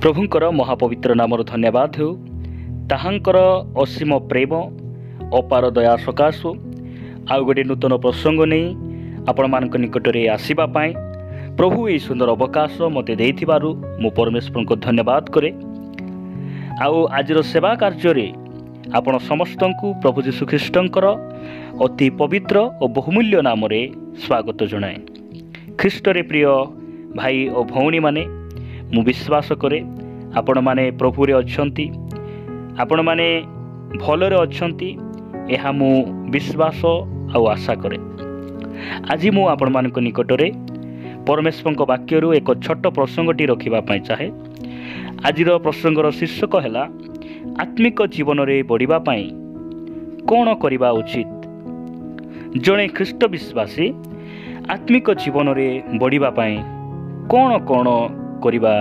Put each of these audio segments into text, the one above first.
प्रभुंकर महापवित्र नामर धन्यवाद हो ताहांकर असीम प्रेम अपार दया सकाशु आउ गोटे नूतन प्रसंग नहीं आपण मान निकट में आसवाई प्रभु ये सुंदर अवकाश मत देथिबारु मु परमेश्वर को धन्यवाद करे। आउ आजिर सेवा कार्य आपण समस्त को प्रभु যীशुख्रीष्टर अति पवित्र और बहुमूल्य नाम स्वागत जनाए। ख्रीष्टरे प्रिय भाई और भौणी माने मु विश्वास करे आपण माने प्रभु रे अछंती आपण माने भलरे अछंती एहा मु विश्वास आ आशा करे। आज मु आपण मान निकट में परमेश्वर वाक्य एक छोट प्रसंगटी रखा चाहे। आज प्रसंगर शीर्षक है आत्मिक जीवन में बढ़िबा पाई कौन करवा उचित। जड़े ख्रीष्ट विश्वासी आत्मिक जीवन में बढ़िबा पाई कौन कौन करवा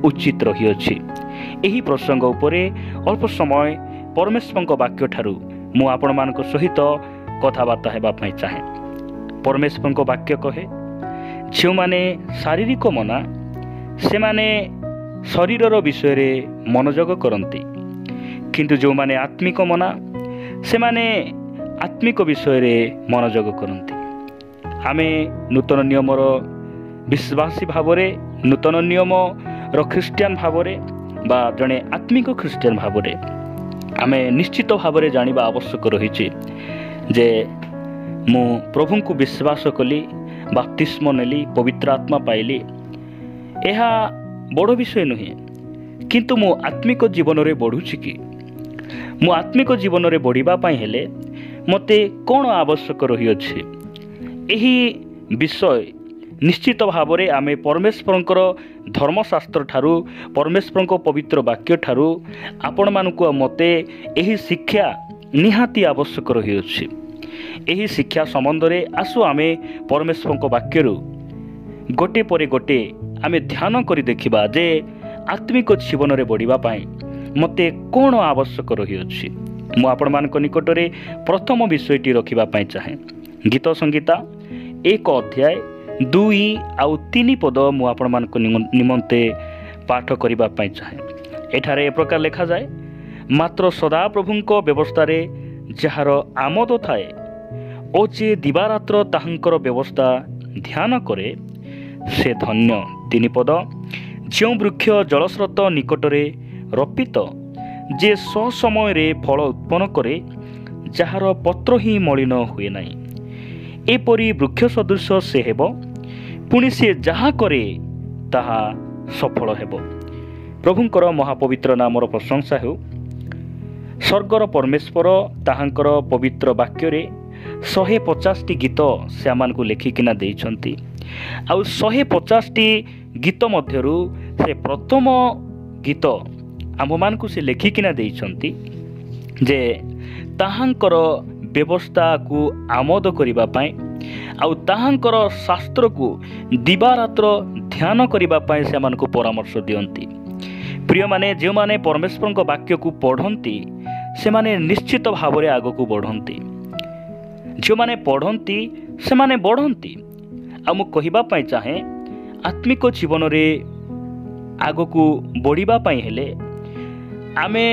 उचित रही अछि। एही प्रसंग उपरे अल्प समय परमेश्वर वाक्य ठारू मु आपण मान सहित कथबार्ता हेबा पाई चाहे। परमेश्वर वाक्य कहे जो माने शारीरिक मना से माने शरीरर विषय रे मनोयोग करती किंतु जो माने आत्मिक मना से माने आत्मिक विषय रे मनोयोग करती। आमे नूतन नियमर विश्वासी भावरे नूतन नियम ख्रिस्टियान भावरे बा जड़े आत्मिक ख्रिस्टियान भावरे आमे निश्चित भावरे जानिबा आवश्यक रही जे मु प्रभु को विश्वास कली बाप्तिस्म नेली पवित्र आत्मा पाइली यह बड़ विषय नुहे किंतु मु आत्मिक जीवन में बढ़ुची कि मु आत्मिक जीवन में बढ़िबा पाई हेले मते कौन आवश्यक रही अछि। एही विषय निश्चित भाव में आमे परमेश्वर धर्मशास्त्र ठारू परमेश्वर पवित्र वाक्य ठारू आपण मानकु मते एही शिक्षा निहाती आवश्यक रही अछि। एही शिक्षा संबंध रे आसु आमे परमेश्वर वाक्य गोटे पर गोटे आमे ध्यान करी देखिबा जे आत्मिक जीवन में बढ़िबा पाई मते कौन आवश्यक रही अछि। मु आपण मानक निकट रे प्रथम विषयटी रखिबा पाई चाहे। गीत संगीता 1 अध्याय 2 आउ 3 पद मु आपण मानक निमंते पाठ करिबा पाई चाहे। एठारे ए प्रकार लिखा जाए मात्र सदा प्रभुंक व्यवस्था रे जहार आमोद थाए ओ जे दिवारात्र ताहांकर व्यवस्था ध्यान करे से धन्य। 3 पद जो वृक्ष जलस्रोत निकटरे रपित जे समय रे फल उत्पन्न करे जार पत्र ही मलिन हुए नहीं एपरी वृक्ष सदृश से हेब पुणी से जहा करे ताहा सफल हेब। प्रभुंकर महापवित्र नामर प्रशंसा हो। स्वर्गर परमेश्वर ताहांकर पवित्र वाक्य 150 गीत से आमान को लेखिकिना देइछंती। आउ 150 गीत मध्यरु से प्रथम गीत आम मान को से लेखिकिना देइछंती जे ताहांकर व्यवस्था को आमोद करिबा पाई आउ ताहांकर शास्त्र को दिवारात्र ध्यान करिबा पाई से आमान को परामर्श दियंती। प्रिय माने जो माने परमेश्वर वाक्य को पढ़ंती से माने निश्चित भाव में आग को बढ़ंती। जो माने पढ़ंती से माने बढ़ंती। आ मु कहिबा पाई चाहे आत्मिक जीवन रे आग को बढ़िबा पाई हेले आमे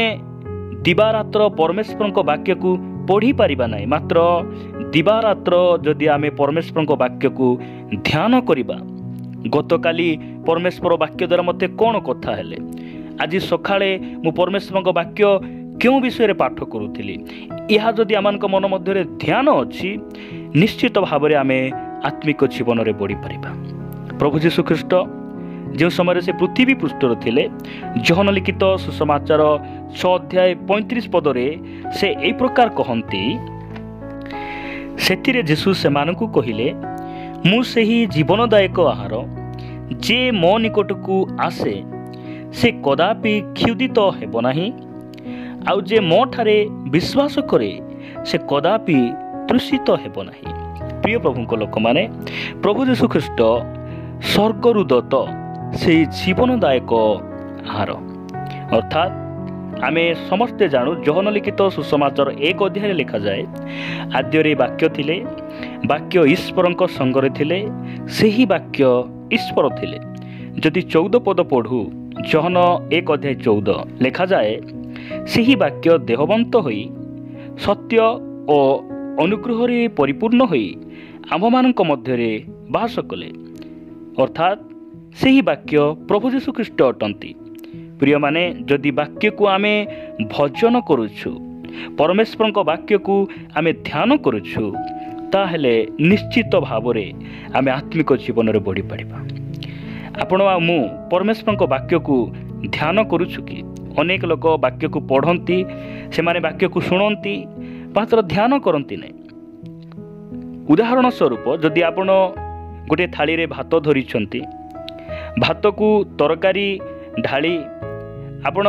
दिवारात्र परमेश्वर वाक्य को पढ़ी पारिबा नहीं मात्र दिवारात्र जदि आमे परमेश्वर वाक्य को ध्यान करिबा। गतकाली परमेश्वर वाक्य द्वारा मते कौन कथा हेले आज सकाळे मु परमेश्वर वाक्य क्यों विषय पाठ करुली यह जदि आम मन मध्य ध्यान अच्छी निश्चित भाव में आमे आत्मिक जीवन में बढ़ी पारिबा। प्रभु যীशुख्रीष्ट जो समय से पृथ्वी पृष्ठर थिले जहन लिखित सुसमाचार 6 अध्याय 35 पदरे से ए प्रकार कहती सेथिरे जीशु सेमानकु कहिले मु सेही जीवनदायक आहार जे मो निकट को आसे से कदापि क्षुदित हेब नाही आउ जे मो ठारे विश्वास करे से कदापि तृषित हेब नाही। प्रिय प्रभुंक लोक माने प्रभु যীशुख्रीष्ट स्वर्गरु दत्त से जीवनदायक आहार अर्थात आमे समस्ते जानू जहन लिखित सुसमाचार 1 अध्याय लिखा जाए आद्यरे वाक्य थिले वाक्य ईश्वरଙ୍କ संगरे थिले सेही वाक्य ईश्वर थिले। जदि 14 पद पढ़ू ଜହନ 1:14 ଲେଖାଯାଏ, ସେହି ବାକ୍ୟ ଦେହବନ୍ତ ହୋଇ ସତ୍ୟ ଓ ଅନୁଗ୍ରହରେ ପରିପୂର୍ଣ୍ଣ ହୋଇ ଆମ୍ଭମାନଙ୍କ ମଧ୍ୟରେ ବାସ କଲେ। ଅର୍ଥାତ୍ ସେହି ବାକ୍ୟ ପ୍ରଭୁ ଯୀଶୁଖ୍ରୀଷ୍ଟ ଅଟନ୍ତି। ପ୍ରିୟମାନେ, ଯଦି ବାକ୍ୟକୁ ଆମେ ଭଜନ କରୁଛୁ, ପରମେଶ୍ୱରଙ୍କ ବାକ୍ୟକୁ ଆମେ ଧ୍ୟାନ କରୁଛୁ, ତାହେଲେ ନିଶ୍ଚିତ ଭାବରେ ଆମେ ଆତ୍ମିକ ଜୀବନରେ ବଢ଼ିପାରିବା। ଆପଣ ଆଉ ମୁଁ ପରମେଶ୍ୱରଙ୍କ ବାକ୍ୟକୁ ଧ୍ୟାନ କରୁଛୁ କି? ଅନେକ ଲୋକ ବାକ୍ୟକୁ ପଢ଼ନ୍ତି, ସେମାନେ ବାକ୍ୟକୁ ଶୁଣନ୍ତି, ମାତ୍ର ଧ୍ୟାନ କରନ୍ତି ନାହିଁ। ଉଦାହରଣ ସ୍ୱରୂପ, ଯଦି ଆପଣ ଗୋଟିଏ ଥାଳିରେ ଭାତ ଧରିଛନ୍ତି, ଭାତକୁ ତରକାରୀ ଢାଳି ଆପଣ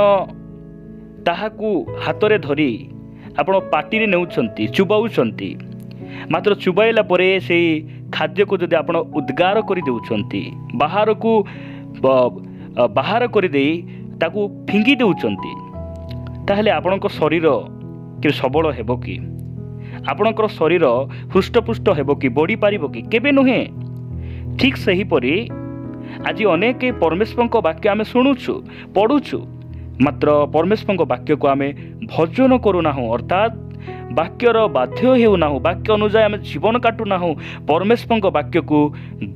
ତାହାକୁ ହାତରେ ଧରି ଆପଣ ପାଟିରେ ନେଉଛନ୍ତି, ଚୁବାଉଛନ୍ତି, ମାତ୍ର ଚୁବାଇଲା ପରେ ସେହି ଖାଦ୍ୟକୁ ଯଦି ଆପଣ ଉଦ୍ଗାର କରିଦେଉଛନ୍ତି, ବାହାର କରିଦେଇ ତାକୁ ଫିଙ୍ଗି ଦେଉଛନ୍ତି, ତାହେଲେ ଆପଣଙ୍କ ଶରୀର କେବେ ସବଳ ହେବ କି? ଆପଣଙ୍କର ଶରୀର ହୃଷ୍ଟପୁଷ୍ଟ ହେବ କି? ବଢ଼ିପାରିବ କି? କେବେ ନୁହେଁ। ଠିକ୍ ସେହିପରି ଆଜି ଅନେକ ପରମେଶ୍ୱରଙ୍କ ବାକ୍ୟ ଆମେ ଶୁଣୁଛୁ, ପଢ଼ୁଛୁ, ମାତ୍ର ପରମେଶ୍ୱରଙ୍କ ବାକ୍ୟକୁ ଆମେ ଭଜନ କରୁନାହୁଁ, ଅର୍ଥାତ୍ ବାକ୍ୟର ବାଧ୍ୟ ହେଉନାହୁଁ, ବାକ୍ୟ ଅନୁଯାୟୀ ଆମେ ଜୀବନ କାଟୁନାହୁଁ, ପରମେଶ୍ୱରଙ୍କ ବାକ୍ୟକୁ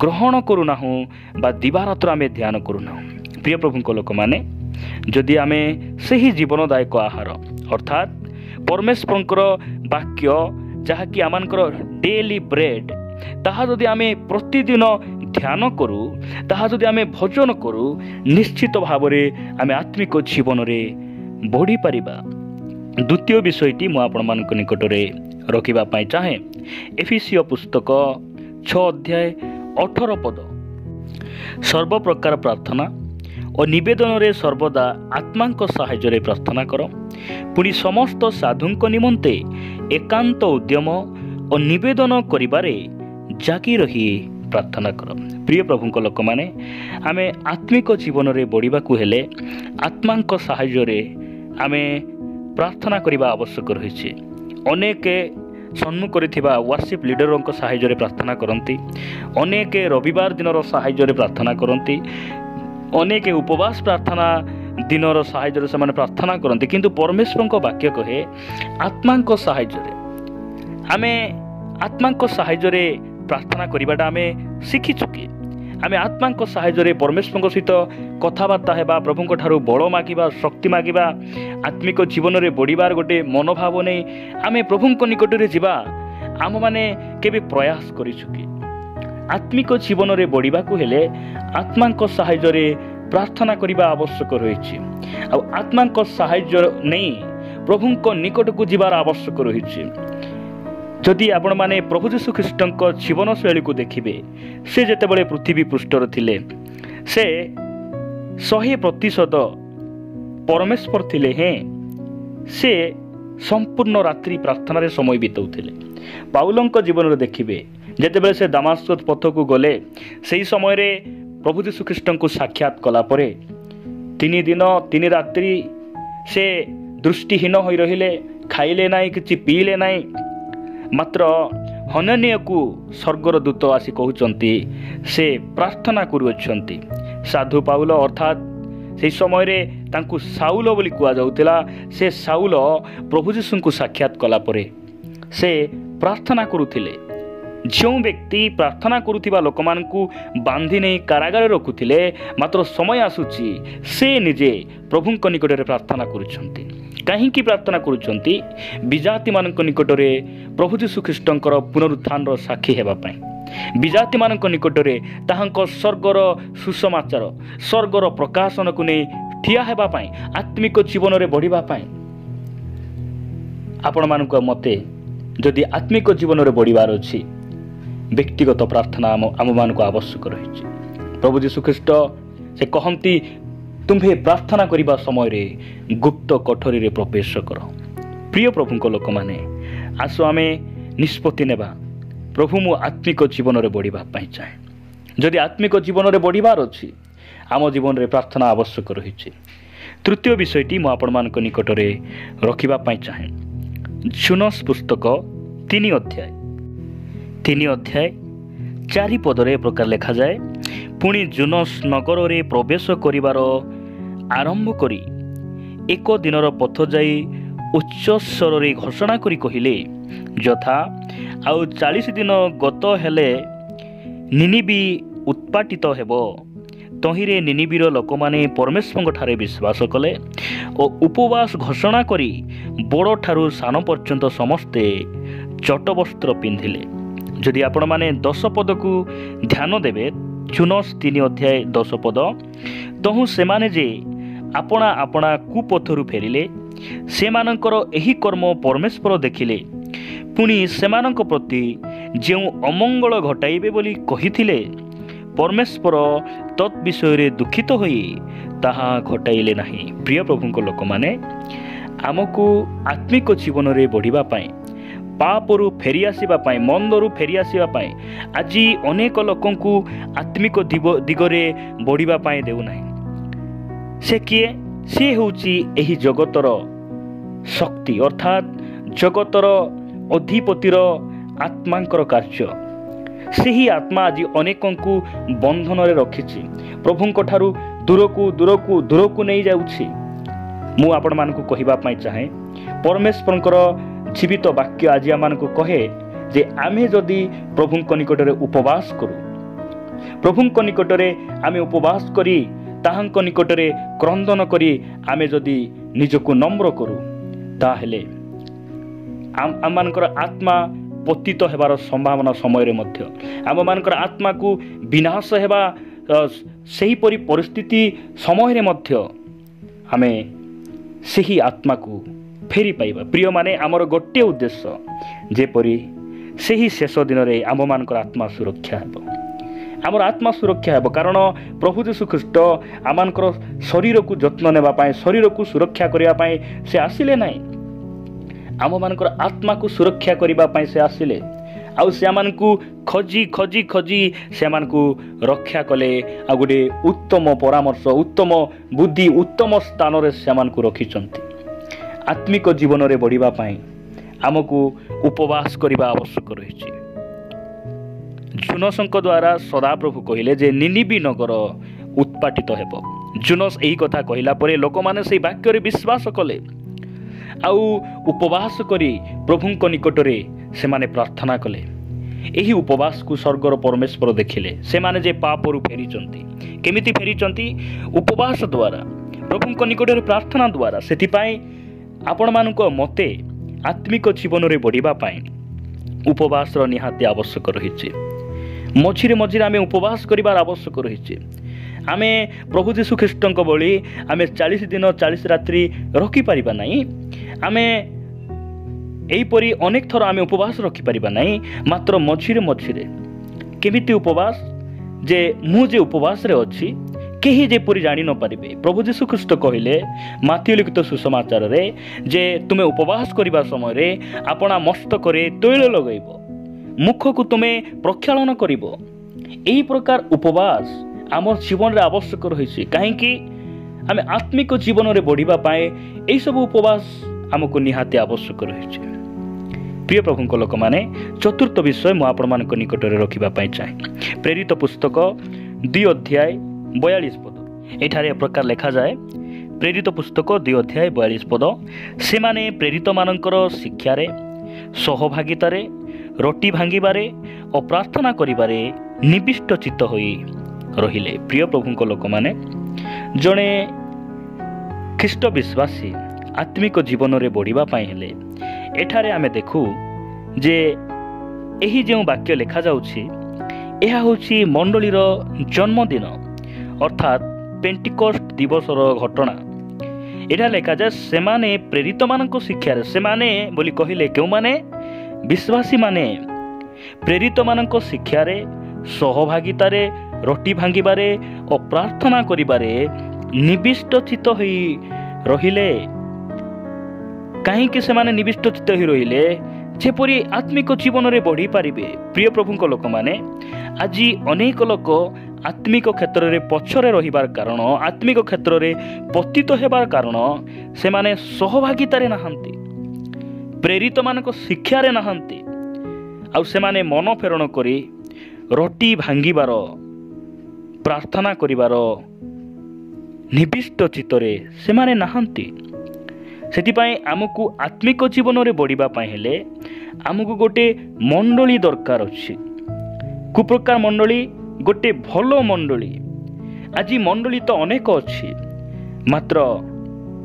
ଗ୍ରହଣ କରୁନାହୁଁ ବା ଦିବାରାତ୍ର ଆମେ ଧ୍ୟାନ କରୁନାହୁଁ। ପ୍ରିୟ ପ୍ରଭୁଙ୍କ ଲୋକମାନେ, ଯଦି ଆମେ ସେହି ଜୀବନଦାୟକ ଆହାର ଅର୍ଥାତ୍ ପରମେଶ୍ୱରଙ୍କର ବାକ୍ୟ, ଯାହାକି ଆମମାନଙ୍କର ଡେଲି ବ୍ରେଡ୍, ତାହା ଯଦି ଆମେ ପ୍ରତିଦିନ ଧ୍ୟାନ କରୁ, ତାହା ଯଦି ଆମେ ଭଜନ କରୁ, ନିଶ୍ଚିତ ଭାବରେ ଆମେ ଆତ୍ମିକ ଜୀବନରେ ବଢ଼ିପାରିବା। ଦ୍ୱିତୀୟ ବିଷୟଟି ମୁଁ ଆପଣମାନଙ୍କ ନିକଟରେ ରଖିବା ପାଇଁ ଚାହେଁ। ଏଫେସୀୟ ପୁସ୍ତକ 6:18 ସର୍ବପ୍ରକାର ପ୍ରାର୍ଥନା ଓ ନିବେଦନରେ ସର୍ବଦା ଆତ୍ମାଙ୍କ ସାହାଯ୍ୟରେ ପ୍ରାର୍ଥନା କର, ପୁଣି ସମସ୍ତ ସାଧୁଙ୍କ ନିମନ୍ତେ ଏକାନ୍ତ ଉଦ୍ୟମ ଓ ନିବେଦନ କରିବାରେ ଜାଗି ରହି ପ୍ରାର୍ଥନା କର। ପ୍ରିୟ ପ୍ରଭୁଙ୍କ ଲୋକମାନେ, ଆମେ ଆତ୍ମିକ ଜୀବନରେ ବଢ଼ିବାକୁ ହେଲେ ଆତ୍ମାଙ୍କ ସାହାଯ୍ୟରେ ଆମେ ପ୍ରାର୍ଥନା କରିବା ଆବଶ୍ୟକ ରହିଛି। ଅନେକ ସମ୍ମୁଖରେ ଥିବା ୱାର୍ସିପ୍ ଲିଡରଙ୍କ ସାହାଯ୍ୟରେ ପ୍ରାର୍ଥନା କରନ୍ତି, ଅନେକ ରବିବାର ଦିନର ସାହାଯ୍ୟରେ ପ୍ରାର୍ଥନା କରନ୍ତି, ଅନେକ ଉପବାସ ପ୍ରାର୍ଥନା ଦିନର ସାହାଯ୍ୟରେ ସେମାନେ ପ୍ରାର୍ଥନା କରନ୍ତି, କିନ୍ତୁ ପରମେଶ୍ୱରଙ୍କ ବାକ୍ୟ କହେ ଆତ୍ମାଙ୍କ ସାହାଯ୍ୟରେ। ଆମେ ଆତ୍ମାଙ୍କ ସାହାଯ୍ୟରେ ପ୍ରାର୍ଥନା କରିବାଟା ଆମେ ଶିଖିଛୁ କି? ଆମେ ଆତ୍ମାଙ୍କ ସାହାଯ୍ୟରେ ପରମେଶ୍ୱରଙ୍କ ସହିତ କଥାବାର୍ତ୍ତା ହେବା, ପ୍ରଭୁଙ୍କ ଠାରୁ ବଳ ମାଗିବା, ଶକ୍ତି ମାଗିବା, ଆତ୍ମିକ ଜୀବନରେ ବଢ଼ିବାର ଗୋଟେ ମନୋଭାବ ନେଇ ଆମେ ପ୍ରଭୁଙ୍କ ନିକଟରେ ଯିବା, ଆମମାନେ କେବେ ପ୍ରୟାସ କରିଛୁ କି? ଆତ୍ମିକ ଜୀବନରେ ବଢ଼ିବାକୁ ହେଲେ ଆତ୍ମାଙ୍କ ସାହାଯ୍ୟରେ ପ୍ରାର୍ଥନା କରିବା ଆବଶ୍ୟକ ରହିଛି, ଆଉ ଆତ୍ମାଙ୍କ ସାହାଯ୍ୟ ନେଇ ପ୍ରଭୁଙ୍କ ନିକଟକୁ ଯିବାର ଆବଶ୍ୟକ ରହିଛି। ଯଦି ଆପଣମାନେ ପ୍ରଭୁ ଯୀଶୁଖ୍ରୀଷ୍ଟଙ୍କ ଜୀବନଶୈଳୀକୁ ଦେଖିବେ, ସେ ଯେତେବେଳେ ପୃଥିବୀ ପୃଷ୍ଠରେ ଥିଲେ, ସେ 100% ପରମେଶ୍ୱର ଥିଲେ। ସେ ସମ୍ପୂର୍ଣ୍ଣ ରାତ୍ରି ପ୍ରାର୍ଥନାରେ ସମୟ ବିତାଉଥିଲେ। ପାଉଲଙ୍କ ଜୀବନରେ ଦେଖିବେ, ଯେତେବେଳେ ସେ ଦାମାସ୍କସ ପଥକୁ ଗଲେ, ସେହି ସମୟରେ ପ୍ରଭୁ ଯୀଶୁଖ୍ରୀଷ୍ଟଙ୍କୁ ସାକ୍ଷାତ କଲା ପରେ 3 ଦିନ 3 ରାତ୍ରି ସେ ଦୃଷ୍ଟିହୀନ ହୋଇ ରହିଲେ, ଖାଇଲେ ନାହିଁ, କିଛି ପିଇଲେ ନାହିଁ। ମାତ୍ର ହନନିୟକୁ ସ୍ୱର୍ଗର ଦୂତ ଆସି କହୁଛନ୍ତି ସେ ପ୍ରାର୍ଥନା କରୁଅଛନ୍ତି। ସାଧୁ ପାଉଲ, ଅର୍ଥାତ୍ ସେହି ସମୟରେ ତାଙ୍କୁ ସାଉଲ ବୋଲି କୁହାଯାଉଥିଲା, ସେ ସାଉଲ ପ୍ରଭୁ ଯୀଶୁଙ୍କୁ ସାକ୍ଷାତ କଲା ପରେ ସେ ପ୍ରାର୍ଥନା କରୁଥିଲେ। ଯେଉଁ ବ୍ୟକ୍ତି ପ୍ରାର୍ଥନା କରୁଥିବା ଲୋକମାନଙ୍କୁ ବାନ୍ଧି ନେଇ କାରାଗାରରେ ରଖୁଥିଲେ, ମାତ୍ର ସମୟ ଆସୁଛି ସେ ନିଜେ ପ୍ରଭୁଙ୍କ ନିକଟରେ ପ୍ରାର୍ଥନା କରୁଛନ୍ତି। କାହିଁକି ପ୍ରାର୍ଥନା କରୁଛନ୍ତି? ବିଜାତିମାନଙ୍କ ନିକଟରେ ପ୍ରଭୁ ଯୀଶୁଖ୍ରୀଷ୍ଟଙ୍କର ପୁନରୁତ୍ଥାନର ସାକ୍ଷୀ ହେବା ପାଇଁ, ବିଜାତିମାନଙ୍କ ନିକଟରେ ତାହାଙ୍କ ସ୍ୱର୍ଗର ସୁସମାଚାର, ସ୍ୱର୍ଗର ପ୍ରକାଶନକୁ ନେଇ ଠିଆ ହେବା ପାଇଁ, ଆତ୍ମିକ ଜୀବନରେ ବଢ଼ିବା ପାଇଁ। ଆପଣମାନଙ୍କୁ ମୋତେ ଯଦି ଆତ୍ମିକ ଜୀବନରେ ବଢ଼ିବାର ଅଛି, ବ୍ୟକ୍ତିଗତ ପ୍ରାର୍ଥନା ଆମମାନଙ୍କୁ ଆବଶ୍ୟକ ରହିଛି। ପ୍ରଭୁ ଯୀଶୁଖ୍ରୀଷ୍ଟ ସେ କହନ୍ତି, ତୁମ୍ଭେ ପ୍ରାର୍ଥନା କରିବା ସମୟରେ ଗୁପ୍ତ କୋଠରୀରେ ପ୍ରବେଶ କର। ପ୍ରିୟ ପ୍ରଭୁଙ୍କ ଲୋକମାନେ, ଆସ ଆମେ ନିଷ୍ପତ୍ତି ନେବା, ପ୍ରଭୁ ମୁଁ ଆତ୍ମିକ ଜୀବନରେ ବଢ଼ିବା ପାଇଁ ଚାହେଁ। ଯଦି ଆତ୍ମିକ ଜୀବନରେ ବଢ଼ିବାର ଅଛି, ଆମ ଜୀବନରେ ପ୍ରାର୍ଥନା ଆବଶ୍ୟକ ରହିଛି। ତୃତୀୟ ବିଷୟଟି ମୁଁ ଆପଣମାନଙ୍କ ନିକଟରେ ରଖିବା ପାଇଁ ଚାହେଁ। ଜୁନସ୍ ପୁସ୍ତକ 3:4 ପଦରେ ଏ ପ୍ରକାର ଲେଖାଯାଏ, ପୁଣି ଜୁନସ୍ ନଗରରେ ପ୍ରବେଶ କରିବାର ଆରମ୍ଭ କରି 1 ଦିନର ପଥ ଯାଇ ଉଚ୍ଚ ସ୍ୱରରେ ଘୋଷଣା କରି କହିଲେ, ଯଥା ଆଉ 40 ଦିନ ଗତ ହେଲେ ନିନିବି ଉତ୍ପାଟିତ ହେବ। ତହିଁରେ ନିନିବିର ଲୋକମାନେ ପରମେଶ୍ୱରଙ୍କଠାରେ ବିଶ୍ୱାସ କଲେ ଓ ଉପବାସ ଘୋଷଣା କରି ବଡ଼ଠାରୁ ସାନ ପର୍ଯ୍ୟନ୍ତ ସମସ୍ତେ ଚଟବସ୍ତ୍ର ପିନ୍ଧିଲେ। ଯଦି ଆପଣମାନେ 10 ପଦକୁ ଧ୍ୟାନ ଦେବେ, ଜୁନସ୍ 3 ଅଧ୍ୟାୟ 10 ପଦ, ତହୁଁ ସେମାନେ ଯେ ଆପଣା ଆପଣା କୁପଥରୁ ଫେରିଲେ, ସେମାନଙ୍କର ଏହି କର୍ମ ପରମେଶ୍ୱର ଦେଖିଲେ। ପୁଣି ସେମାନଙ୍କ ପ୍ରତି ଯେଉଁ ଅମଙ୍ଗଳ ଘଟାଇବେ ବୋଲି କହିଥିଲେ, ପରମେଶ୍ୱର ତତ୍ ବିଷୟରେ ଦୁଃଖିତ ହୋଇ ତାହା ଘଟାଇଲେ ନାହିଁ। ପ୍ରିୟ ପ୍ରଭୁଙ୍କ ଲୋକମାନେ, ଆମକୁ ଆତ୍ମିକ ଜୀବନରେ ବଢ଼ିବା ପାଇଁ, ପାପରୁ ଫେରିଆସିବା ପାଇଁ, ମନ୍ଦରୁ ଫେରିଆସିବା ପାଇଁ ଆଜି ଅନେକ ଲୋକଙ୍କୁ ଆତ୍ମିକ ଦିଗରେ ବଢ଼ିବା ପାଇଁ ଦେଉନାହିଁ। ସେ କିଏ? ସେ ହେଉଛି ଏହି ଜଗତର ଶକ୍ତି, ଅର୍ଥାତ୍ ଜଗତର ଅଧିପତିର ଆତ୍ମାଙ୍କର କାର୍ଯ୍ୟ। ସେହି ଆତ୍ମା ଆଜି ଅନେକଙ୍କୁ ବନ୍ଧନରେ ରଖିଛି, ପ୍ରଭୁଙ୍କ ଠାରୁ ଦୂରକୁ ଦୂରକୁ ଦୂରକୁ ନେଇଯାଉଛି। ମୁଁ ଆପଣମାନଙ୍କୁ କହିବା ପାଇଁ ଚାହେଁ, ପରମେଶ୍ୱରଙ୍କର ଜୀବିତ ବାକ୍ୟ ଆଜି ଆମମାନଙ୍କୁ କହେ ଯେ ଆମେ ଯଦି ପ୍ରଭୁଙ୍କ ନିକଟରେ ଉପବାସ କରୁ, ପ୍ରଭୁଙ୍କ ନିକଟରେ ଆମେ ଉପବାସ କରି ତାହାଙ୍କ ନିକଟରେ କ୍ରନ୍ଦନ କରି ଆମେ ଯଦି ନିଜକୁ ନମ୍ର କରୁ, ତାହେଲେ ଆମମାନଙ୍କର ଆତ୍ମା ପତିତ ହେବାର ସମ୍ଭାବନା ସମୟରେ ମଧ୍ୟ, ଆମମାନଙ୍କର ଆତ୍ମାକୁ ବିନାଶ ହେବା ସେହିପରି ପରିସ୍ଥିତି ସମୟରେ ମଧ୍ୟ ଆମେ ସେହି ଆତ୍ମାକୁ ଫେରି ପାଇବା। ପ୍ରିୟମାନେ, ଆମର ଗୋଟିଏ ଉଦ୍ଦେଶ୍ୟ, ଯେପରି ସେହି ଶେଷ ଦିନରେ ଆମମାନଙ୍କର ଆତ୍ମା ସୁରକ୍ଷା ହେବ, ଆମର ଆତ୍ମା ସୁରକ୍ଷା ହେବ। କାରଣ ପ୍ରଭୁ ଯୀଶୁଖ୍ରୀଷ୍ଟ ଆମମାନଙ୍କର ଶରୀରକୁ ଯତ୍ନ ନେବା ପାଇଁ, ଶରୀରକୁ ସୁରକ୍ଷା କରିବା ପାଇଁ ସେ ଆସିଲେ ନାହିଁ, ଆମମାନଙ୍କର ଆତ୍ମାକୁ ସୁରକ୍ଷା କରିବା ପାଇଁ ସେ ଆସିଲେ। ଆଉ ସେମାନଙ୍କୁ ଖୋଜି ଖୋଜି ଖୋଜି ସେମାନଙ୍କୁ ରକ୍ଷା କଲେ, ଆଉ ଗୋଟିଏ ଉତ୍ତମ ପରାମର୍ଶ, ଉତ୍ତମ ବୁଦ୍ଧି, ଉତ୍ତମ ସ୍ଥାନରେ ସେମାନଙ୍କୁ ରଖିଛନ୍ତି। ଆତ୍ମିକ ଜୀବନରେ ବଢ଼ିବା ପାଇଁ ଆମକୁ ଉପବାସ କରିବା ଆବଶ୍ୟକ ରହିଛି। ଜୁନସଙ୍କ ଦ୍ୱାରା ସଦାପ୍ରଭୁ କହିଲେ ଯେ ନିନିବି ନଗର ଉତ୍ପାଟିତ ହେବ। ଜୁନସ୍ ଏହି କଥା କହିଲା ପରେ ଲୋକମାନେ ସେହି ବାକ୍ୟରେ ବିଶ୍ୱାସ କଲେ, ଆଉ ଉପବାସ କରି ପ୍ରଭୁଙ୍କ ନିକଟରେ ସେମାନେ ପ୍ରାର୍ଥନା କଲେ। ଏହି ଉପବାସକୁ ସ୍ୱର୍ଗର ପରମେଶ୍ୱର ଦେଖିଲେ। ସେମାନେ ଯେ ପାପରୁ ଫେରିଛନ୍ତି, କେମିତି ଫେରିଛନ୍ତି? ଉପବାସ ଦ୍ୱାରା, ପ୍ରଭୁଙ୍କ ନିକଟରେ ପ୍ରାର୍ଥନା ଦ୍ୱାରା। ସେଥିପାଇଁ ଆପଣମାନଙ୍କ ମତେ ଆତ୍ମିକ ଜୀବନରେ ବଢ଼ିବା ପାଇଁ ଉପବାସର ନିହାତି ଆବଶ୍ୟକ ରହିଛି। ମଝିରେ ମଝିରେ ଆମେ ଉପବାସ କରିବାର ଆବଶ୍ୟକ ରହିଛି। ଆମେ ପ୍ରଭୁ ଯୀଶୁଖ୍ରୀଷ୍ଟଙ୍କ ଭଳି ଆମେ 40 ଦିନ 40 ରାତ୍ରି ରଖିପାରିବା ନାହିଁ। ଆମେ ଏହିପରି ଅନେକ ଥର ଆମେ ଉପବାସ ରଖିପାରିବା ନାହିଁ। ମାତ୍ର ମଝିରେ ମଝିରେ କେମିତି ଉପବାସ? ଯେ ମୁଁ ଯେ ଉପବାସରେ ଅଛି କେହି ଯେପରି ଜାଣି ନପାରିବେ। ପ୍ରଭୁ ଯୀଶୁଖ୍ରୀଷ୍ଟ କହିଲେ ମାଥିଉ ଲିଖିତ ସୁସମାଚାରରେ ଯେ ତୁମେ ଉପବାସ କରିବା ସମୟରେ ଆପଣା ମସ୍ତକରେ ତୈଳ ଲଗାଇବ, ମୁଖକୁ ତୁମେ ପ୍ରକ୍ଷାଳନ କରିବ। ଏହି ପ୍ରକାର ଉପବାସ ଆମର ଜୀବନରେ ଆବଶ୍ୟକ ରହିଛି। କାହିଁକି? ଆମେ ଆତ୍ମିକ ଜୀବନରେ ବଢ଼ିବା ପାଇଁ ଏହିସବୁ ଉପବାସ ଆମକୁ ନିହାତି ଆବଶ୍ୟକ ରହିଛି। ପ୍ରିୟ ପ୍ରଭୁଙ୍କ ଲୋକମାନେ, ଚତୁର୍ଥ ବିଷୟ ମୁଁ ଆପଣମାନଙ୍କ ନିକଟରେ ରଖିବା ପାଇଁ ଚାହେଁ। ପ୍ରେରିତ ପୁସ୍ତକ 2 ଅଧ୍ୟାୟ 42 ପଦ। ଏଠାରେ ଏ ପ୍ରକାର ଲେଖାଯାଏ, ପ୍ରେରିତ ପୁସ୍ତକ 2 ଅଧ୍ୟାୟ 42 ପଦ, ସେମାନେ ପ୍ରେରିତମାନଙ୍କର ଶିକ୍ଷାରେ, ସହଭାଗିତାରେ, ରୋଟି ଭାଙ୍ଗିବାରେ ଓ ପ୍ରାର୍ଥନା କରିବାରେ ନିବିଷ୍ଟ ଚିତ୍ତ ହୋଇ ରହିଲେ। ପ୍ରିୟ ପ୍ରଭୁଙ୍କ ଲୋକମାନେ, ଜଣେ ଖ୍ରୀଷ୍ଟ ବିଶ୍ୱାସୀ ଆତ୍ମିକ ଜୀବନରେ ବଢ଼ିବା ପାଇଁ ହେଲେ ଏଠାରେ ଆମେ ଦେଖୁ ଯେ ଏହି ଯେଉଁ ବାକ୍ୟ ଲେଖାଯାଉଛି, ଏହା ହେଉଛି ମଣ୍ଡଳୀର ଜନ୍ମଦିନ, ଅର୍ଥାତ୍ ପେଣ୍ଟିକଷ୍ଟ ଦିବସର ଘଟଣା। ଏଠାରେ ଲେଖାଯାଏ ସେମାନେ ପ୍ରେରିତମାନଙ୍କ ଶିକ୍ଷାରେ, ସେମାନେ ବୋଲି କହିଲେ କେଉଁମାନେ? ବିଶ୍ୱାସୀମାନେ ପ୍ରେରିତମାନଙ୍କ ଶିକ୍ଷାରେ, ସହଭାଗିତାରେ, ରୋଟି ଭାଙ୍ଗିବାରେ ଓ ପ୍ରାର୍ଥନା କରିବାରେ ନିବିଷ୍ଟ ଚିତ୍ତ ହୋଇ ରହିଲେ। କାହିଁକି ସେମାନେ ନିବିଷ୍ଟ ଚିତ୍ତ ହୋଇ ରହିଲେ? ଯେପରି ଆତ୍ମିକ ଜୀବନରେ ବଢ଼ିପାରିବେ। ପ୍ରିୟ ପ୍ରଭୁଙ୍କ ଲୋକମାନେ, ଆଜି ଅନେକ ଲୋକ ଆତ୍ମିକ କ୍ଷେତ୍ରରେ ପଛରେ ରହିବାର କାରଣ, ଆତ୍ମିକ କ୍ଷେତ୍ରରେ ପତିତ ହେବାର କାରଣ, ସେମାନେ ସହଭାଗିତାରେ ନାହାନ୍ତି, ପ୍ରେରିତମାନଙ୍କ ଶିକ୍ଷାରେ ନାହାନ୍ତି। ଆଉ ସେମାନେ ମନ ଫେରଣ କରି ରୋଟି ଭାଙ୍ଗିବାର, ପ୍ରାର୍ଥନା କରିବାର निविष्ट चित्तरे से माने नाहंती। सेतिपाई आमको आत्मिक जीवन में बढ़ापी हेले आमको गोटे मंडली दरकार अच्छी। कुप्रकार मंडली गोटे भल मंडली। आज मंडली तो अनेक अच्छी, मात्र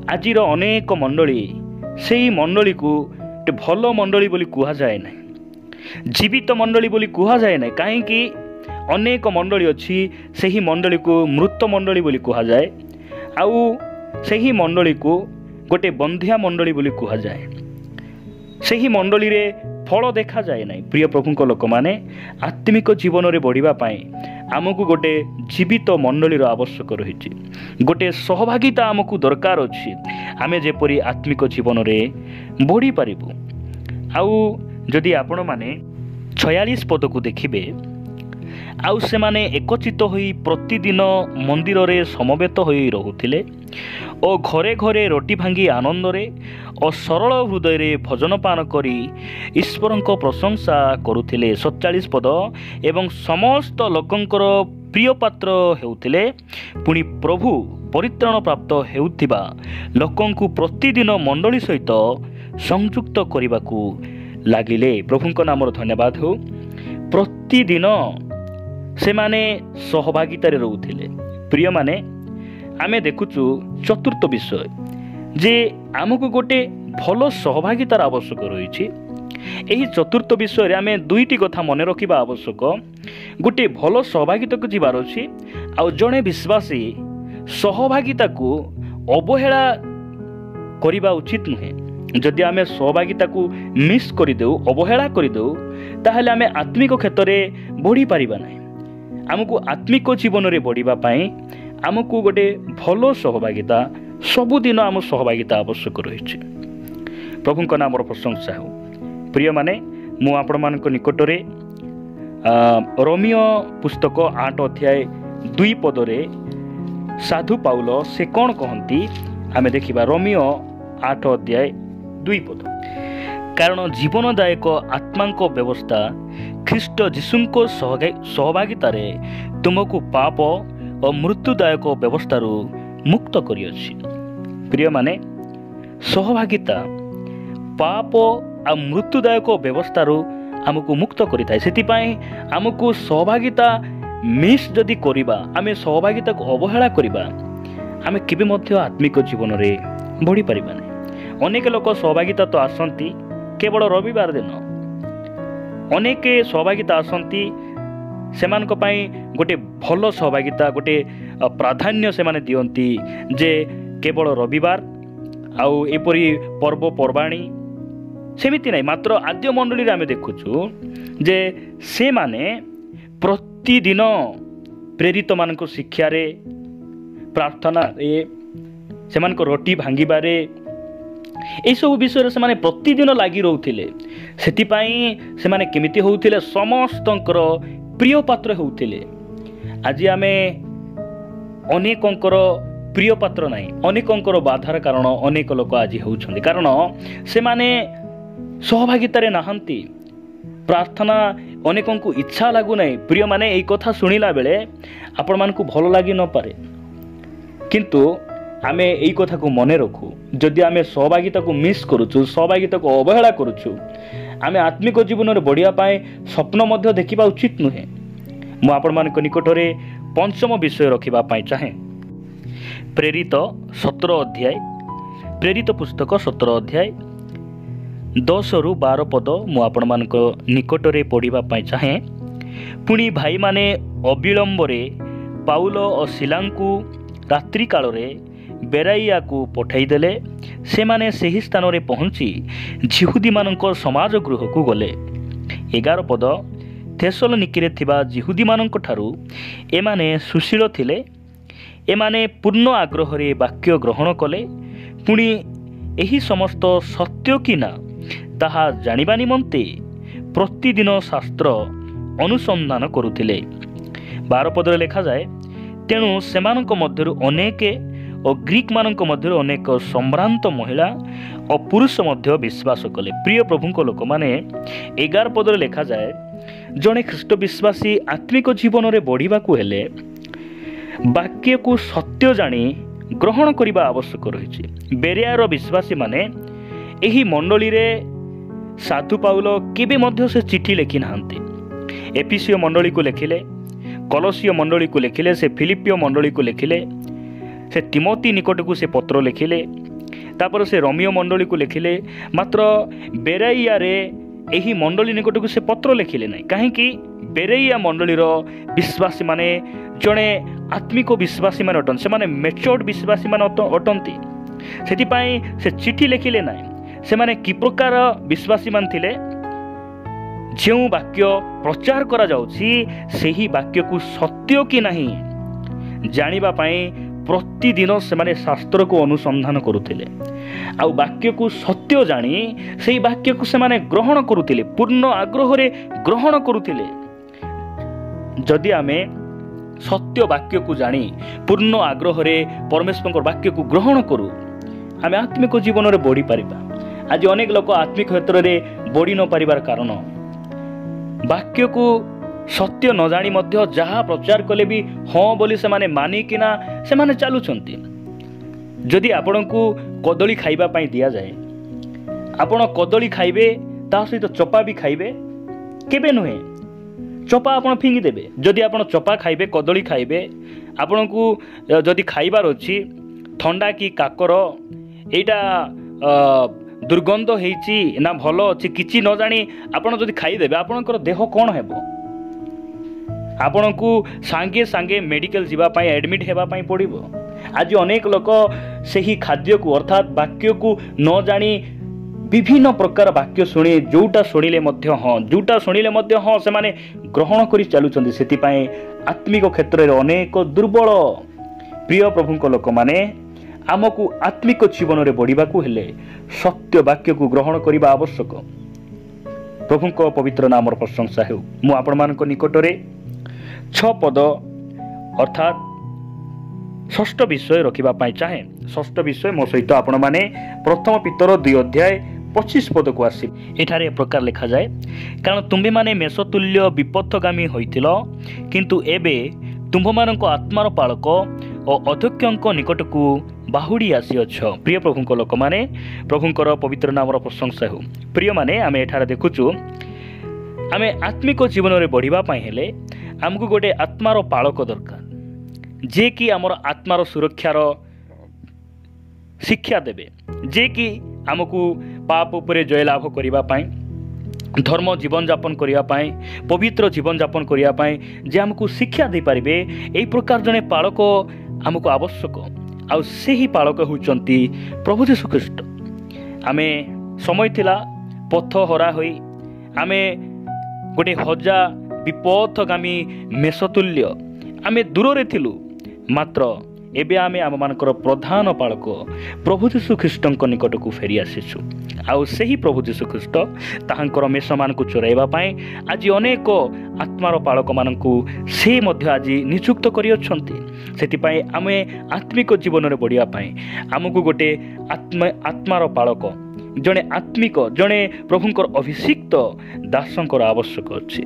आज अनेक मंडली से मंडली को भल मंडली बोली कह जाए ना, जीवित मंडली बोली कह जाए ना। कहीं अनेक मंडली अच्छी, से ही मंडली को मृत मंडली बोली कह जाए, आउ से ही मंडली को गोटे बंधिया मंडली बोली कह जाए। से ही मंडली रे फल देखा जाए ना। प्रिय प्रभु लोक मैंने आत्मिक जीवन में बढ़ापी आमको गोटे जीवित मंडलीर आवश्यक रही, गोटे सहभागिता आमको दरकार अच्छी। आमे जेपरी आत्मिक जीवन में बढ़ी पारिबु। आउ जदि आपण माने 46 पद को देखिबे, आउ से माने एकचित होई प्रतिदिन मंदिर रे समवेत होई रहुथिले और घरे घरे रोटी भांगी आनंद रे और सरल हृदय रे भजन पान करी ईश्वर को प्रशंसा करुथिले। 47 पद, एवं समस्त लोकंकर प्रिय पात्र हेउथिले, पुणी प्रभु परित्राण प्राप्त हेउथिबा लोकंकु प्रतिदिन मंडली सहित संयुक्त करबाकू लागिले। प्रभुଙ୍କ नामर धन्यवाद हो। प्रतिदिन से माने सहभागितारे रहुथिले। प्रिय माने आमे देखुचु चतुर्थ विषय जे आमको गोटे भल सहभागितार आवश्यक रही। यही चतुर्थ विषय आमे दुईटी कथा मन रखा आवश्यक। गोटे भल सहभागिता को जीवार अच्छी, आउ जड़े विश्वासी सहभागिता को अवहेला करने उचित नुहे। जदि आमे सहभागिता को मिस करदेउ, अवहेला करदेउ, ताहले आमे आत्मिक क्षेत्र में बढ़ी पारिबा नहीं। आमको आत्मिक जीवन में बढ़ापी आमको गोटे भल सहभागिता, सबुदिन आम सहभागिता आवश्यक रही। प्रभुଙ୍କ नामर प्रशंसा हो। प्रिय माने मु आपण मान निकट रे रोमियो पुस्तक 8 अध्याय 2 पदरे साधु पाउल से कौन कहती आमे देखिबा। रोमियो 8 अध्याय 2 पद, कारण जीवनदायक आत्मांक व्यवस्था ख्रीष्ट जीशुंको सहभागिता रे तुमको पाप और मृत्युदायक व्यवस्था मुक्त करियछि। प्रिय माने सहभागिता पाप आ मृत्युदायक व्यवस्था आमको मुक्त करिथाय। सेतिपाई आमको सहभागिता मिस जदि करिबा, आमे सहभागिता को अवहेला करिबा, आमे केबे मध्य आत्मिक जीवन रे बढ़ी परिबा नै। अनेक लोक सहभागिता तो आसंती केवल रविवार दिन, अनेक सहभागिता आसंती सेमानक पई गोटे भल सहभागिता, गोटे प्राधान्य से माने दियंती जे केवल रविवार आउ एपरी पर्वपर्वाणी सेमिति नहीं। मात्र आद्य मंडली रे आमे देखुछु जे से माने प्रतिदिन प्रेरित मानक शिक्षा रे, प्रार्थना रे, सेमानक रोटी भांगिबारे, यही सब विषय से माने प्रतिदिन लगी रोथिले। सेतिपाई से माने केमिति होउथिले, समस्तंकर प्रिय पात्र होउथिले। आज आमे अनेकंकर प्रिय पात्र नहीं, अनेकंकर बाधार कारण अनेक लोक आज होउछन्ति, कारण से माने सहभागिता रे नाहंती। प्रार्थना अनेकंकु इच्छा लागु नहीं। प्रिय माने एई कथा सुनिला बेले आपण मानकु भल लागि न पारे, किंतु आमे एई कथा को मने रखु। जदि आमे सहभागिता को मिस करूछु, सहभागिता को अवहेला करूछु, आमे आत्मिक जीवन में बढ़िया पाए स्वप्न मध्य देखिबा उचित नुहे। मु आपण मानक निकट रे पंचम विषय रखिबा पाई चाहे। प्रेरित 17 अध्याय, प्रेरित पुस्तक 17 अध्याय 10 रु 12 पद मु आपण मानक निकट रे पढ़िबा पाई चाहे। पुणी भाई माने अविलंब रे पाउल और सिलांकु रात्रि काल रे बेराइया को पठाई देले। से माने सही स्थान रे पहुंची जिहुदी मानक समाज गृह को गले। 11 पद, थेसलोनिकी रे थिबा जिहुदी मानक ठारू एमाने सुशील थिले, एमाने पूर्ण आग्रह रे वाक्य ग्रहण कले। पुणी एही समस्त सत्य कि ना ताहा जानिबा निमंते प्रतिदिन शास्त्र अनुसंधान करुथिले। 12 पदरे लिखा जाए, तेणु सेमानक मध्यरु अनेक और ग्रीक मानक मध्यरु अनेक सम्भ्रांत महिला और पुरुष मध्य विश्वास कले। प्रिय प्रभुଙ୍କ लोक माने 11 पदरे लिखा जाए, जड़े ख्रीष्ट विश्वासी आत्मिक जीवन में बढ़िबा को हेले वाक्य को सत्य जानी ଗ୍ରହଣ କରିବା ଆବଶ୍ୟକ ରହିଛି। ବେରିଆର ବିଶ୍ୱାସୀମାନେ ଏହି ମଣ୍ଡଳୀରେ ସାଧୁ ପାଉଲ କେବେ ମଧ୍ୟ ସେ ଚିଠି ଲେଖି ନାହାନ୍ତି। ଏଫିସିୟ ମଣ୍ଡଳୀକୁ ଲେଖିଲେ, କଲସିୟ ମଣ୍ଡଳୀକୁ ଲେଖିଲେ, ସେ ଫିଲିପିଓ ମଣ୍ଡଳୀକୁ ଲେଖିଲେ, ସେ ତିମୋତି ନିକଟକୁ ସେ ପତ୍ର ଲେଖିଲେ, ତାପରେ ସେ ରୋମିଓ ମଣ୍ଡଳୀକୁ ଲେଖିଲେ। ମାତ୍ର ବେରାଇଆରେ ଏହି ମଣ୍ଡଳୀ ନିକଟକୁ ସେ ପତ୍ର ଲେଖିଲେ ନାହିଁ। କାହିଁକି? ବେରେଇଆ ମଣ୍ଡଳୀର ବିଶ୍ୱାସୀମାନେ ଜଣେ ଆତ୍ମିକ ବିଶ୍ୱାସୀମାନେ ଅଟନ୍ତି, ସେମାନେ ମେଚୋର୍ଡ ବିଶ୍ୱାସୀମାନେ ଅଟନ୍ତି। ସେଥିପାଇଁ ସେ ଚିଠି ଲେଖିଲେ ନାହିଁ। ସେମାନେ କି ପ୍ରକାର ବିଶ୍ୱାସୀମାନେ ଥିଲେ? ଯେଉଁ ବାକ୍ୟ ପ୍ରଚାର କରାଯାଉଛି ସେହି ବାକ୍ୟକୁ ସତ୍ୟ କି ନାହିଁ ଜାଣିବା ପାଇଁ ପ୍ରତିଦିନ ସେମାନେ ଶାସ୍ତ୍ରକୁ ଅନୁସନ୍ଧାନ କରୁଥିଲେ। ଆଉ ବାକ୍ୟକୁ ସତ୍ୟ ଜାଣି ସେହି ବାକ୍ୟକୁ ସେମାନେ ଗ୍ରହଣ କରୁଥିଲେ, ପୂର୍ଣ୍ଣ ଆଗ୍ରହରେ ଗ୍ରହଣ କରୁଥିଲେ। ଯଦି ଆମେ ସତ୍ୟ ବାକ୍ୟକୁ ଜାଣି ପୂର୍ଣ୍ଣ ଆଗ୍ରହରେ ପରମେଶ୍ୱରଙ୍କ ବାକ୍ୟକୁ ଗ୍ରହଣ କରୁ, ଆମେ ଆତ୍ମିକ ଜୀବନରେ ବଢ଼ିପାରିବା। ଆଜି ଅନେକ ଲୋକ ଆତ୍ମିକ କ୍ଷେତ୍ରରେ ବଢ଼ି ନ ପାରିବାର କାରଣ ବାକ୍ୟକୁ ସତ୍ୟ ନ ଜାଣି ମଧ୍ୟ ଯାହା ପ୍ରଚାର କଲେ ବି ହଁ ବୋଲି ସେମାନେ ମାନିକିନା ସେମାନେ ଚାଲୁଛନ୍ତି। ଯଦି ଆପଣଙ୍କୁ କଦଳୀ ଖାଇବା ପାଇଁ ଦିଆଯାଏ, ଆପଣ କଦଳୀ ଖାଇବେ, ତା ସହିତ ଚୋପା ବି ଖାଇବେ? କେବେ ନୁହେଁ। ଚୋପା ଆପଣ ଫିଙ୍ଗି ଦେବେ। ଯଦି ଆପଣ ଚୋପା ଖାଇବେ, କଦଳୀ ଖାଇବେ, ଆପଣଙ୍କୁ ଯଦି ଖାଇବାର ଅଛି ଥଣ୍ଡା କି କାକର, ଏଇଟା ଦୁର୍ଗନ୍ଧ ହେଇଛି ନା ଭଲ ଅଛି କିଛି ନ ଜାଣି ଆପଣ ଯଦି ଖାଇଦେବେ, ଆପଣଙ୍କର ଦେହ କ'ଣ ହେବ? ଆପଣଙ୍କୁ ସାଙ୍ଗେ ସାଙ୍ଗେ ମେଡ଼ିକାଲ ଯିବା ପାଇଁ, ଆଡ଼ମିଟ୍ ହେବା ପାଇଁ ପଡ଼ିବ। ଆଜି ଅନେକ ଲୋକ ସେହି ଖାଦ୍ୟକୁ ଅର୍ଥାତ୍ ବାକ୍ୟକୁ ନ ଜାଣି ବିଭିନ୍ନ ପ୍ରକାର ବାକ୍ୟ ଶୁଣି ଯେଉଁଟା ଶୁଣିଲେ ମଧ୍ୟ ହଁ ସେମାନେ ଗ୍ରହଣ କରି ଚାଲୁଛନ୍ତି। ସେଥିପାଇଁ ଆତ୍ମିକ କ୍ଷେତ୍ରରେ ଅନେକ ଦୁର୍ବଳ। ପ୍ରିୟ ପ୍ରଭୁଙ୍କ ଲୋକମାନେ, ଆମକୁ ଆତ୍ମିକ ଜୀବନରେ ବଢ଼ିବାକୁ ହେଲେ ସତ୍ୟ ବାକ୍ୟକୁ ଗ୍ରହଣ କରିବା ଆବଶ୍ୟକ। ପ୍ରଭୁଙ୍କ ପବିତ୍ର ନାମର ପ୍ରଶଂସା ହେଉ। ମୁଁ ଆପଣମାନଙ୍କ ନିକଟରେ 6 ପଦ ଅର୍ଥାତ୍ 6ଠ ବିଷୟ ରଖିବା ପାଇଁ ଚାହେଁ। 6ଠ ବିଷୟ ମୋ ସହିତ ଆପଣମାନେ ପ୍ରଥମ ପିତର 2 ଅଧ୍ୟାୟ 25 ପଦକୁ ଆସିବେ। ଏଠାରେ ଏ ପ୍ରକାର ଲେଖାଯାଏ, କାରଣ ତୁମ୍ଭେମାନେ ମେଷତୁଲ୍ୟ ବିପଥଗାମୀ ହୋଇଥିଲ, କିନ୍ତୁ ଏବେ ତୁମ୍ଭମାନଙ୍କ ଆତ୍ମାର ପାଳକ ଓ ଅଧ୍ୟକ୍ଷଙ୍କ ନିକଟକୁ ବାହୁଡ଼ି ଆସିଅଛ। ପ୍ରିୟ ପ୍ରଭୁଙ୍କ ଲୋକମାନେ, ପ୍ରଭୁଙ୍କର ପବିତ୍ର ନାମର ପ୍ରଶଂସା ହେଉ। ପ୍ରିୟମାନେ, ଆମେ ଏଠାରେ ଦେଖୁଛୁ, ଆମେ ଆତ୍ମିକ ଜୀବନରେ ବଢ଼ିବା ପାଇଁ ହେଲେ ଆମକୁ ଗୋଟେ ଆତ୍ମାର ପାଳକ ଦରକାର, ଯିଏକି ଆମର ଆତ୍ମାର ସୁରକ୍ଷାର ଶିକ୍ଷା ଦେବେ, ଯିଏକି ଆମକୁ ପାପ ଉପରେ ଜୟଲାଭ କରିବା ପାଇଁ, ଧର୍ମ ଜୀବନଯାପନ କରିବା ପାଇଁ, ପବିତ୍ର ଜୀବନଯାପନ କରିବା ପାଇଁ ଯେ ଆମକୁ ଶିକ୍ଷା ଦେଇପାରିବେ, ଏହି ପ୍ରକାର ଜଣେ ପାଳକ ଆମକୁ ଆବଶ୍ୟକ। ଆଉ ସେହି ପାଳକ ହେଉଛନ୍ତି ପ୍ରଭୁ ଯୀଶୁଖ୍ରୀଷ୍ଟ। ଆମେ ସମୟ ଥିଲା ପଥ ହରା ହୋଇ ଆମେ ଗୋଟେ ହଜା ବିପଥଗାମୀ ମେଷତୁଲ୍ୟ ଆମେ ଦୂରରେ ଥିଲୁ। ମାତ୍ର ଏବେ ଆମେ ଆମମାନଙ୍କର ପ୍ରଧାନ ପାଳକ ପ୍ରଭୁ ଯୀଶୁଖ୍ରୀଷ୍ଟଙ୍କ ନିକଟକୁ ଫେରି ଆସିଛୁ। ଆଉ ସେହି ପ୍ରଭୁ ଯୀଶୁଖ୍ରୀଷ୍ଟ ତାହାଙ୍କର ମେଷମାନଙ୍କୁ ଚରାଇବା ପାଇଁ ଆଜି ଅନେକ ଆତ୍ମାର ପାଳକମାନଙ୍କୁ ସେ ମଧ୍ୟ ଆଜି ନିଯୁକ୍ତ କରିଅଛନ୍ତି। ସେଥିପାଇଁ ଆମେ ଆତ୍ମିକ ଜୀବନରେ ବଢ଼ିବା ପାଇଁ ଆମକୁ ଗୋଟେ ଆତ୍ମାର ପାଳକ, ଜଣେ ଆତ୍ମିକ, ଜଣେ ପ୍ରଭୁଙ୍କର ଅଭିଷିକ୍ତ ଦାସଙ୍କର ଆବଶ୍ୟକ ଅଛି।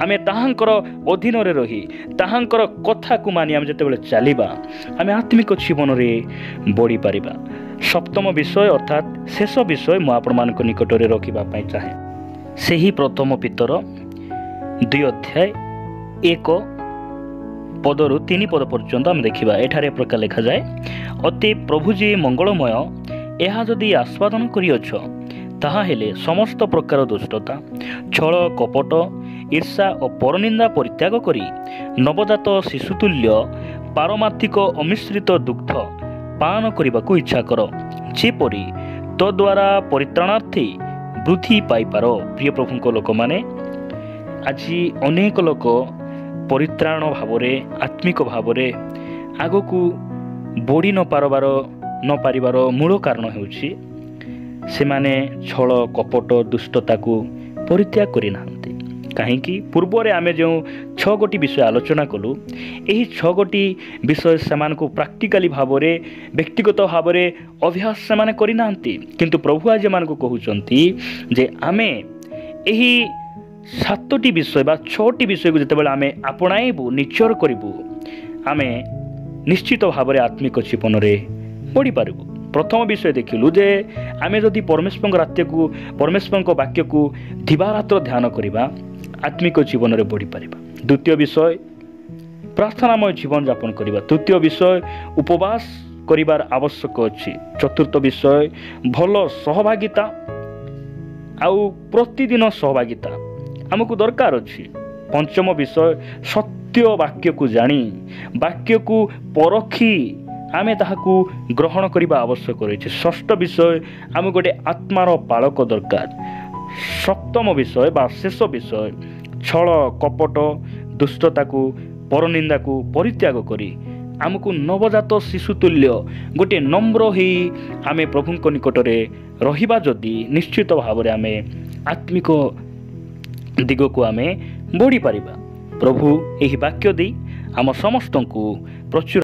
ଆମେ ତାହାଙ୍କର ଅଧୀନରେ ରହି ତାହାଙ୍କର କଥାକୁ ମାନି ଆମେ ଯେତେବେଳେ ଚାଲିବା, ଆମେ ଆତ୍ମିକ ଜୀବନରେ ବଢ଼ିପାରିବା। 7ମ ବିଷୟ ଅର୍ଥାତ୍ ଶେଷ ବିଷୟ ମୁଁ ଆପଣମାନଙ୍କ ନିକଟରେ ରଖିବା ପାଇଁ ଚାହେଁ। ସେହି ପ୍ରଥମ ପିତର 2 ଅଧ୍ୟାୟ 1 ପଦରୁ 3 ପଦ ପର୍ଯ୍ୟନ୍ତ ଆମେ ଦେଖିବା। ଏଠାରେ ପ୍ରକାର ଲେଖାଯାଏ, ଅତି ପ୍ରଭୁ ଯିଏ ମଙ୍ଗଳମୟ, ଏହା ଯଦି ଆସ୍ୱାଦନ କରିଅଛ, ତାହା ହେଲେ ସମସ୍ତ ପ୍ରକାର ଦୁଷ୍ଟତା, ଛଳ, କପଟ, ଈର୍ଷା ଓ ପରନିନ୍ଦା ପରିତ୍ୟାଗ କରି ନବଜାତ ଶିଶୁତୁଲ୍ୟ ପାରମାର୍ଥିକ ଅମିଶ୍ରିତ ଦୁଗ୍ଧ ପାନ କରିବାକୁ ଇଚ୍ଛା କର, ଯେପରି ତଦ୍ୱାରା ପରିତ୍ରାଣାର୍ଥୀ ବୃଦ୍ଧି ପାଇପାର। ପ୍ରିୟ ପ୍ରଭୁଙ୍କ ଲୋକମାନେ, ଆଜି ଅନେକ ଲୋକ ପରିତ୍ରାଣ ଭାବରେ, ଆତ୍ମିକ ଭାବରେ ଆଗକୁ ବଢ଼ି ନ ପାରିବାର ମୂଳ କାରଣ ହେଉଛି ସେମାନେ ଛଳ, କପଟ, ଦୁଷ୍ଟତାକୁ ପରିତ୍ୟାଗ କରିନାହାନ୍ତି। କାହିଁକି? ପୂର୍ବରେ ଆମେ ଯେଉଁ 6ଗୋଟି ବିଷୟ ଆଲୋଚନା କଲୁ, ଏହି 6ଗୋଟି ବିଷୟ ସେମାନଙ୍କୁ ପ୍ରାକ୍ଟିକାଲି ଭାବରେ, ବ୍ୟକ୍ତିଗତ ଭାବରେ ଅଭ୍ୟାସ ସେମାନେ କରିନାହାନ୍ତି। କିନ୍ତୁ ପ୍ରଭୁ ଆଜି ଏମାନଙ୍କୁ କହୁଛନ୍ତି ଯେ ଆମେ ଏହି 7ଟି ବିଷୟ ବା 6ଟି ବିଷୟକୁ ଯେତେବେଳେ ଆମେ ଆପଣାଇବୁ, ନିଚର କରିବୁ, ଆମେ ନିଶ୍ଚିତ ଭାବରେ ଆତ୍ମିକ ଜୀବନରେ ବଢ଼ିପାରିବୁ। ପ୍ରଥମ ବିଷୟ ଦେଖିଲୁ ଯେ ଆମେ ଯଦି ପରମେଶ୍ୱରଙ୍କ ବାକ୍ୟକୁ ଦିବାରାତ୍ର ଧ୍ୟାନ କରିବା ଆତ୍ମିକ ଜୀବନରେ ବଢ଼ିପାରିବା। ଦ୍ୱିତୀୟ ବିଷୟ ପ୍ରାର୍ଥନାମୟ ଜୀବନଯାପନ କରିବା। ତୃତୀୟ ବିଷୟ ଉପବାସ କରିବାର ଆବଶ୍ୟକ ଅଛି। ଚତୁର୍ଥ ବିଷୟ ଭଲ ସହଭାଗିତା ଆଉ ପ୍ରତିଦିନ ସହଭାଗିତା ଆମକୁ ଦରକାର ଅଛି। ପଞ୍ଚମ ବିଷୟ ସତ୍ୟ ବାକ୍ୟକୁ ଜାଣି ବାକ୍ୟକୁ ପରଖି ଆମେ ତାହାକୁ ଗ୍ରହଣ କରିବା ଆବଶ୍ୟକ ରହିଛି। ଷଷ୍ଠ ବିଷୟ ଆମକୁ ଗୋଟେ ଆତ୍ମାର ପାଳକ ଦରକାର। ସପ୍ତମ ବିଷୟ ବା ଶେଷ ବିଷୟ ଛଳ କପଟ ଦୁଷ୍ଟତାକୁ ପରନିନ୍ଦାକୁ ପରିତ୍ୟାଗ କରି ଆମକୁ ନବଜାତ ଶିଶୁ ତୁଲ୍ୟ ଗୋଟିଏ ନମ୍ର ହୋଇ ଆମେ ପ୍ରଭୁଙ୍କ ନିକଟରେ ରହିବା ଯଦି ନିଶ୍ଚିତ ଭାବରେ ଆମେ ଆତ୍ମିକ ଦିଗକୁ ଆମେ ବଢ଼ିପାରିବା। ପ୍ରଭୁ ଏହି ବାକ୍ୟ ଦେଇ ଆମ ସମସ୍ତଙ୍କୁ ପ୍ରଚୁର